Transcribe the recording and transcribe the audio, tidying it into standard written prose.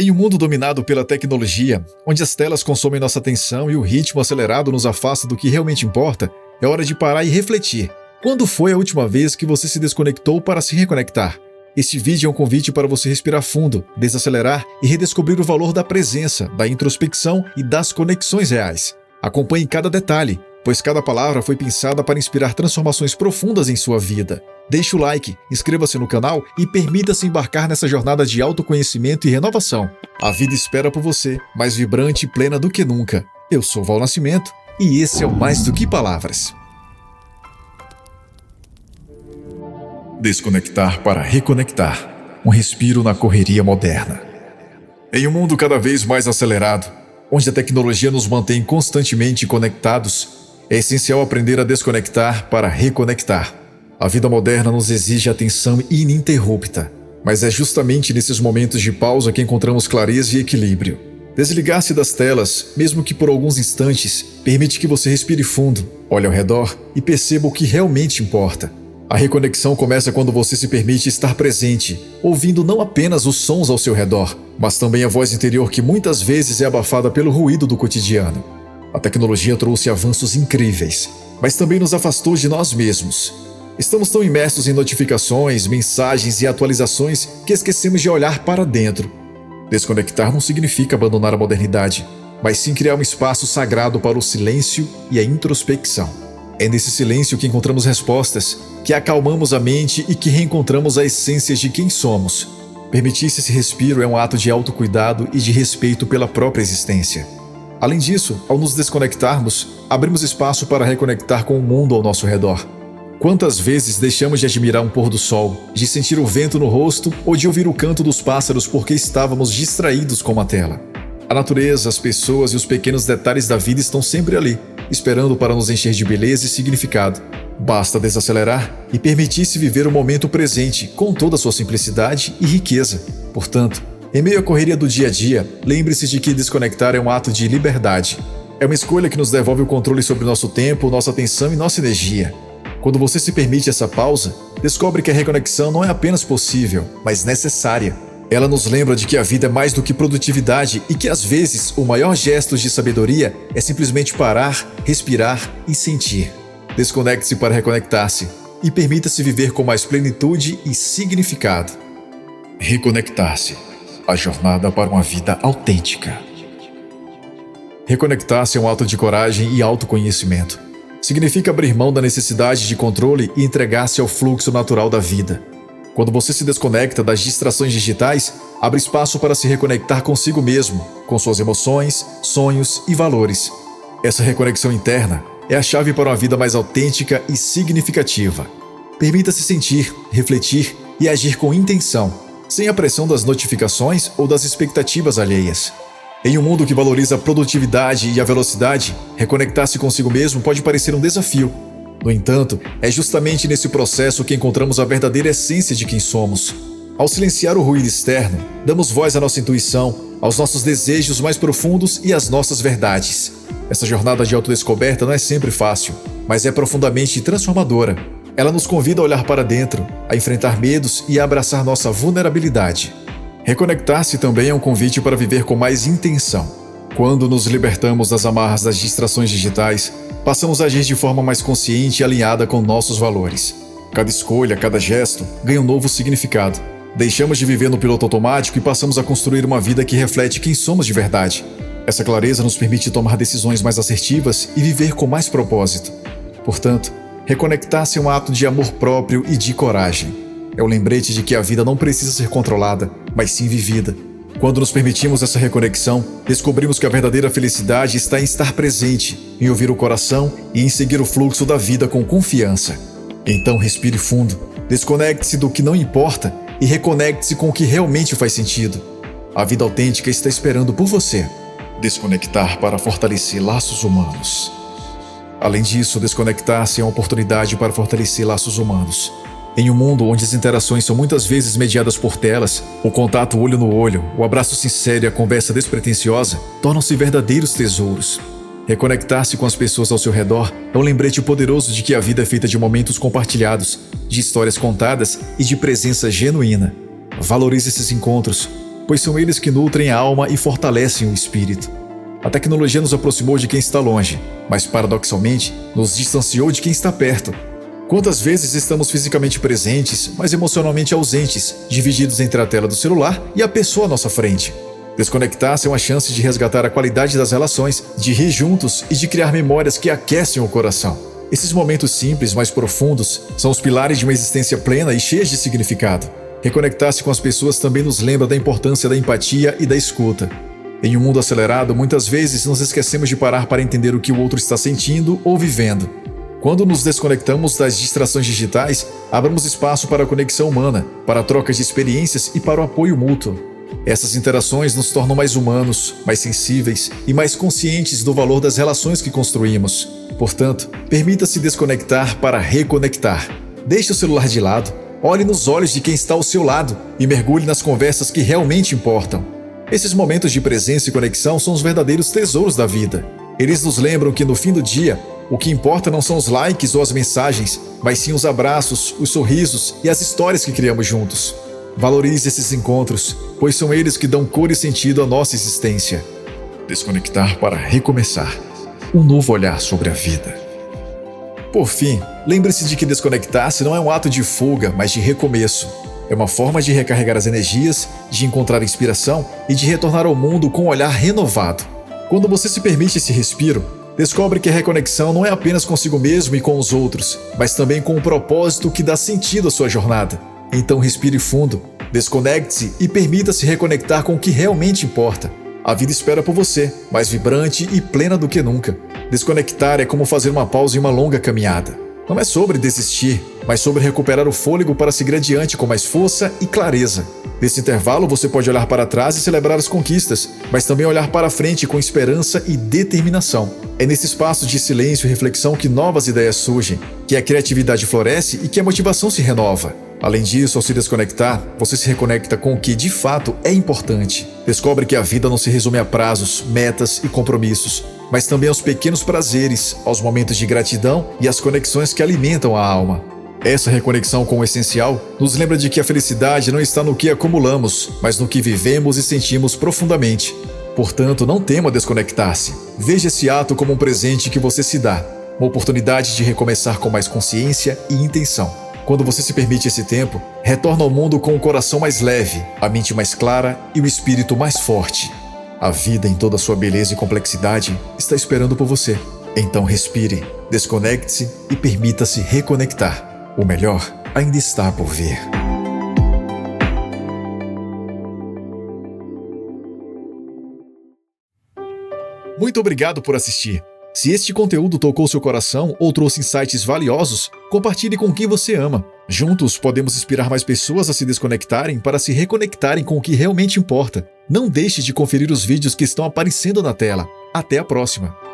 Em um mundo dominado pela tecnologia, onde as telas consomem nossa atenção e o ritmo acelerado nos afasta do que realmente importa, é hora de parar e refletir. Quando foi a última vez que você se desconectou para se reconectar? Este vídeo é um convite para você respirar fundo, desacelerar e redescobrir o valor da presença, da introspecção e das conexões reais. Acompanhe cada detalhe, pois cada palavra foi pensada para inspirar transformações profundas em sua vida. Deixe o like, inscreva-se no canal e permita-se embarcar nessa jornada de autoconhecimento e renovação. A vida espera por você, mais vibrante e plena do que nunca. Eu sou Val Nascimento e esse é o Mais do que Palavras. Desconectar para reconectar. Um respiro na correria moderna. Em um mundo cada vez mais acelerado, onde a tecnologia nos mantém constantemente conectados, é essencial aprender a desconectar para reconectar. A vida moderna nos exige atenção ininterrupta, mas é justamente nesses momentos de pausa que encontramos clareza e equilíbrio. Desligar-se das telas, mesmo que por alguns instantes, permite que você respire fundo, olhe ao redor e perceba o que realmente importa. A reconexão começa quando você se permite estar presente, ouvindo não apenas os sons ao seu redor, mas também a voz interior que muitas vezes é abafada pelo ruído do cotidiano. A tecnologia trouxe avanços incríveis, mas também nos afastou de nós mesmos. Estamos tão imersos em notificações, mensagens e atualizações que esquecemos de olhar para dentro. Desconectar não significa abandonar a modernidade, mas sim criar um espaço sagrado para o silêncio e a introspecção. É nesse silêncio que encontramos respostas, que acalmamos a mente e que reencontramos a essência de quem somos. Permitir-se esse respiro é um ato de autocuidado e de respeito pela própria existência. Além disso, ao nos desconectarmos, abrimos espaço para reconectar com o mundo ao nosso redor. Quantas vezes deixamos de admirar um pôr do sol, de sentir o vento no rosto ou de ouvir o canto dos pássaros porque estávamos distraídos com uma tela? A natureza, as pessoas e os pequenos detalhes da vida estão sempre ali, esperando para nos encher de beleza e significado. Basta desacelerar e permitir-se viver o momento presente com toda a sua simplicidade e riqueza. Portanto, em meio à correria do dia a dia, lembre-se de que desconectar é um ato de liberdade. É uma escolha que nos devolve o controle sobre nosso tempo, nossa atenção e nossa energia. Quando você se permite essa pausa, descobre que a reconexão não é apenas possível, mas necessária. Ela nos lembra de que a vida é mais do que produtividade e que, às vezes, o maior gesto de sabedoria é simplesmente parar, respirar e sentir. Desconecte-se para reconectar-se e permita-se viver com mais plenitude e significado. Reconectar-se. A jornada para uma vida autêntica. Reconectar-se é um ato de coragem e autoconhecimento. Significa abrir mão da necessidade de controle e entregar-se ao fluxo natural da vida. Quando você se desconecta das distrações digitais, abre espaço para se reconectar consigo mesmo, com suas emoções, sonhos e valores. Essa reconexão interna é a chave para uma vida mais autêntica e significativa. Permita-se sentir, refletir e agir com intenção, sem a pressão das notificações ou das expectativas alheias. Em um mundo que valoriza a produtividade e a velocidade, reconectar-se consigo mesmo pode parecer um desafio. No entanto, é justamente nesse processo que encontramos a verdadeira essência de quem somos. Ao silenciar o ruído externo, damos voz à nossa intuição, aos nossos desejos mais profundos e às nossas verdades. Essa jornada de autodescoberta não é sempre fácil, mas é profundamente transformadora. Ela nos convida a olhar para dentro, a enfrentar medos e a abraçar nossa vulnerabilidade. Reconectar-se também é um convite para viver com mais intenção. Quando nos libertamos das amarras das distrações digitais, passamos a agir de forma mais consciente e alinhada com nossos valores. Cada escolha, cada gesto, ganha um novo significado. Deixamos de viver no piloto automático e passamos a construir uma vida que reflete quem somos de verdade. Essa clareza nos permite tomar decisões mais assertivas e viver com mais propósito. Portanto, reconectar-se é um ato de amor próprio e de coragem. É o lembrete de que a vida não precisa ser controlada, mas sim vivida. Quando nos permitimos essa reconexão, descobrimos que a verdadeira felicidade está em estar presente, em ouvir o coração e em seguir o fluxo da vida com confiança. Então respire fundo, desconecte-se do que não importa e reconecte-se com o que realmente faz sentido. A vida autêntica está esperando por você. Desconectar para fortalecer laços humanos. Além disso, desconectar-se é uma oportunidade para fortalecer laços humanos. Em um mundo onde as interações são muitas vezes mediadas por telas, o contato olho no olho, o abraço sincero e a conversa despretensiosa tornam-se verdadeiros tesouros. Reconectar-se com as pessoas ao seu redor é um lembrete poderoso de que a vida é feita de momentos compartilhados, de histórias contadas e de presença genuína. Valorize esses encontros. pois são eles que nutrem a alma e fortalecem o espírito. A tecnologia nos aproximou de quem está longe, mas paradoxalmente nos distanciou de quem está perto. Quantas vezes estamos fisicamente presentes, mas emocionalmente ausentes, divididos entre a tela do celular e a pessoa à nossa frente? Desconectar-se é uma chance de resgatar a qualidade das relações, de rir juntos e de criar memórias que aquecem o coração. Esses momentos simples, mas profundos, são os pilares de uma existência plena e cheia de significado. Reconectar-se com as pessoas também nos lembra da importância da empatia e da escuta. Em um mundo acelerado, muitas vezes nos esquecemos de parar para entender o que o outro está sentindo ou vivendo. Quando nos desconectamos das distrações digitais, abramos espaço para a conexão humana, para a troca de experiências e para o apoio mútuo. Essas interações nos tornam mais humanos, mais sensíveis e mais conscientes do valor das relações que construímos. Portanto, permita-se desconectar para reconectar. Deixe o celular de lado, olhe nos olhos de quem está ao seu lado e mergulhe nas conversas que realmente importam. Esses momentos de presença e conexão são os verdadeiros tesouros da vida. Eles nos lembram que no fim do dia, o que importa não são os likes ou as mensagens, mas sim os abraços, os sorrisos e as histórias que criamos juntos. Valorize esses encontros, pois são eles que dão cor e sentido à nossa existência. Desconectar para recomeçar. Um novo olhar sobre a vida. Por fim, lembre-se de que desconectar-se não é um ato de fuga, mas de recomeço. É uma forma de recarregar as energias, de encontrar inspiração e de retornar ao mundo com um olhar renovado. Quando você se permite esse respiro, descobre que a reconexão não é apenas consigo mesmo e com os outros, mas também com um propósito que dá sentido à sua jornada. Então respire fundo, desconecte-se e permita-se reconectar com o que realmente importa. A vida espera por você, mais vibrante e plena do que nunca. Desconectar é como fazer uma pausa em uma longa caminhada. Não é sobre desistir, mas sobre recuperar o fôlego para seguir adiante com mais força e clareza. Nesse intervalo, você pode olhar para trás e celebrar as conquistas, mas também olhar para frente com esperança e determinação. É nesse espaço de silêncio e reflexão que novas ideias surgem, que a criatividade floresce e que a motivação se renova. Além disso, ao se desconectar, você se reconecta com o que de fato é importante. Descobre que a vida não se resume a prazos, metas e compromissos, mas também aos pequenos prazeres, aos momentos de gratidão e às conexões que alimentam a alma. Essa reconexão com o essencial nos lembra de que a felicidade não está no que acumulamos, mas no que vivemos e sentimos profundamente. Portanto, não tema desconectar-se. Veja esse ato como um presente que você se dá, uma oportunidade de recomeçar com mais consciência e intenção. Quando você se permite esse tempo, retorna ao mundo com o coração mais leve, a mente mais clara e o espírito mais forte. A vida, em toda a sua beleza e complexidade, está esperando por você. Então respire, desconecte-se e permita-se reconectar. O melhor ainda está por vir. Muito obrigado por assistir. Se este conteúdo tocou seu coração ou trouxe insights valiosos, compartilhe com quem você ama. Juntos podemos inspirar mais pessoas a se desconectarem para se reconectarem com o que realmente importa. Não deixe de conferir os vídeos que estão aparecendo na tela. Até a próxima!